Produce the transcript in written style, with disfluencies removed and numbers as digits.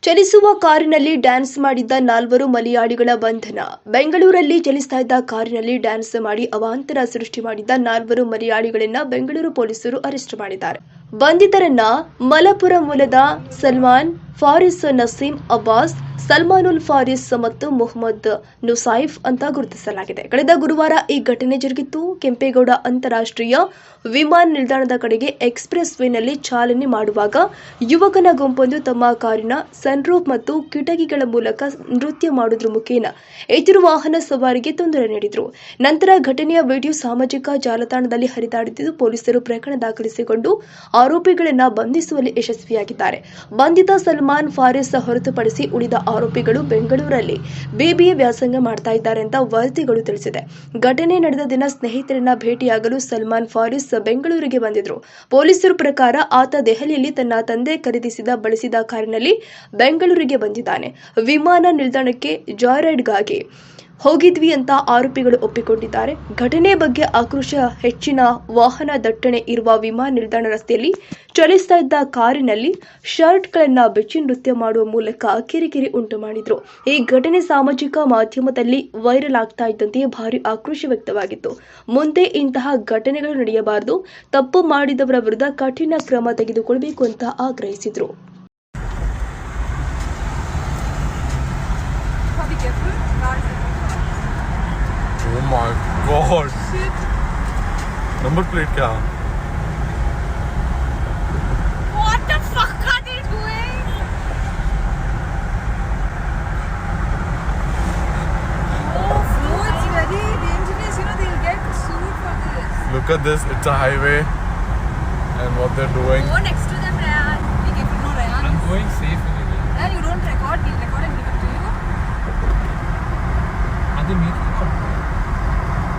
ಚಲಿಸುವ ಕಾರಿನಲ್ಲಿ ಡ್ಯಾನ್ಸ್ ಮಾಡಿದ್ದ 4 ಮಲಯಾಳಿಗಳ ಬಂಧನ. ಬೆಂಗಳೂರಲ್ಲಿ ಚಲಿಸ್ತಾ ಇದ್ದ ಕಾರಿನಲ್ಲಿ ಡ್ಯಾನ್ಸ್ ಮಾಡಿ ಅವಾಂತರ ಸೃಷ್ಟಿ ಮಾಡಿದ್ದ 4 ಮಲಯಾಳಿಗಳನ್ನ ಬೆಂಗಳೂರು ಪೊಲೀಸರು ಅರೆಸ್ಟ್ ಮಾಡಿದ್ದಾರೆ. ಬಂಧಿತರನ್ನ ಮಲಪುರ ಮೂಲದ ಸಲ್ಮಾನ್ ಫಾರಿಸ್, ನಸೀಂ ಅಬ್ಬಾಸ್, ಸಲ್ಮಾನುಲ್ ಫಾರಿಸ್ ಮತ್ತು ಮೊಹಮ್ಮದ್ ನುಸೈಫ್ ಅಂತ ಗುರುತಿಸಲಾಗಿದೆ. ಕಳೆದ ಗುರುವಾರ ಈ ಘಟನೆ ಜರುಗಿತ್ತು. ಕೆಂಪೇಗೌಡ ಅಂತಾರಾಷ್ಟ್ರೀಯ ವಿಮಾನ ನಿಲ್ದಾಣದ ಕಡೆಗೆ ಎಕ್ಸ್‌ಪ್ರೆಸ್ ವೇನಲ್ಲಿ ಚಾಲನೆ ಮಾಡುವಾಗ ಯುವಕನ ಗುಂಪೊಂದು ತಮ್ಮ ಕಾರಿನ ಸನ್ರೂಫ್ ಮತ್ತು ಕಿಟಕಿಗಳ ಮೂಲಕ ನೃತ್ಯ ಮಾಡುವುದರ ಮುಖೇನ ಎದುರು ವಾಹನ ಸವಾರಿಗೆ ತೊಂದರೆ ನೀಡಿದ್ರು. ನಂತರ ಘಟನೆಯ ವಿಡಿಯೋ ಸಾಮಾಜಿಕ ಜಾಲತಾಣದಲ್ಲಿ ಹರಿದಾಡುತ್ತಿದ್ದು, ಪೊಲೀಸರು ಪ್ರಕರಣ ದಾಖಲಿಸಿಕೊಂಡು ಆರೋಪಿಗಳನ್ನ ಬಂಧಿಸುವಲ್ಲಿ ಯಶಸ್ವಿಯಾಗಿದ್ದಾರೆ. ಬಂಧಿತ ಸಲ್ಮಾನ್ ಫಾರಿಸ್ ಹೊರತುಪಡಿಸಿ ಉಳಿದ ಆರೋಪಿಗಳು ಬೆಂಗಳೂರಲ್ಲಿ ಬಿಬಿಎ ವ್ಯಾಸಂಗ ಮಾಡ್ತಾ ಇದ್ದಾರೆ ಅಂತ ವರದಿಗಳು ತಿಳಿಸಿದೆ. ಘಟನೆ ನಡೆದ ದಿನ ಸ್ನೇಹಿತರನ್ನ ಭೇಟಿಯಾಗಲು ಸಲ್ಮಾನ್ ಫಾರಿಸ್ ಬೆಂಗಳೂರಿಗೆ ಬಂದಿದ್ರು. ಪೊಲೀಸರ ಪ್ರಕಾರ ಆತ ದೆಹಲಿಯಲ್ಲಿ ತನ್ನ ತಂದೆ ಖರೀದಿಸಿದ ಬಳಸಿದ ಕಾರಿನಲ್ಲಿ ಬೆಂಗಳೂರಿಗೆ ಬಂದಿದ್ದಾನೆ. ವಿಮಾನ ನಿಲ್ದಾಣಕ್ಕೆ ಜಾಯ್ರೈಡ್ಗಾಗಿ ಹೋಗಿದ್ವಿ ಅಂತ ಆರೋಪಿಗಳು ಒಪ್ಪಿಕೊಂಡಿದ್ದಾರೆ. ಘಟನೆ ಬಗ್ಗೆ ಆಕ್ರೋಶ ಹೆಚ್ಚಿನ ವಾಹನ ದಟ್ಟಣೆ ಇರುವ ವಿಮಾನ ನಿಲ್ದಾಣ ರಸ್ತೆಯಲ್ಲಿ ಚಲಿಸ್ತಾ ಇದ್ದ ಕಾರಿನಲ್ಲಿ ಶರ್ಟ್ಗಳನ್ನ ಬಿಚ್ಚಿ ನೃತ್ಯ ಮಾಡುವ ಮೂಲಕ ಕಿರಿಕಿರಿ ಉಂಟು ಮಾಡಿದ್ರು. ಈ ಘಟನೆ ಸಾಮಾಜಿಕ ಮಾಧ್ಯಮದಲ್ಲಿ ವೈರಲ್ ಆಗ್ತಾ ಇದ್ದಂತೆ ಭಾರಿ ಆಕ್ರೋಶ ವ್ಯಕ್ತವಾಗಿತ್ತು. ಮುಂದೆ ಇಂತಹ ಘಟನೆಗಳು ನಡೆಯಬಾರದು, ತಪ್ಪು ಮಾಡಿದವರ ವಿರುದ್ಧ ಕಠಿಣ ಕ್ರಮ ತೆಗೆದುಕೊಳ್ಳಬೇಕು ಅಂತ ಆಗ್ರಹಿಸಿದ್ರು. Oh my god. Shit. Number plate क्या? What the fuck are they doing? Oh, it's very dangerous. You know, they'll get sued for this. Look at this. It's a highway, and what they're doing. Go next to them, Rayan. Be careful, no, Rayan. I'm going safely. Rayan, you don't record. He'll record and give it to you. Are they making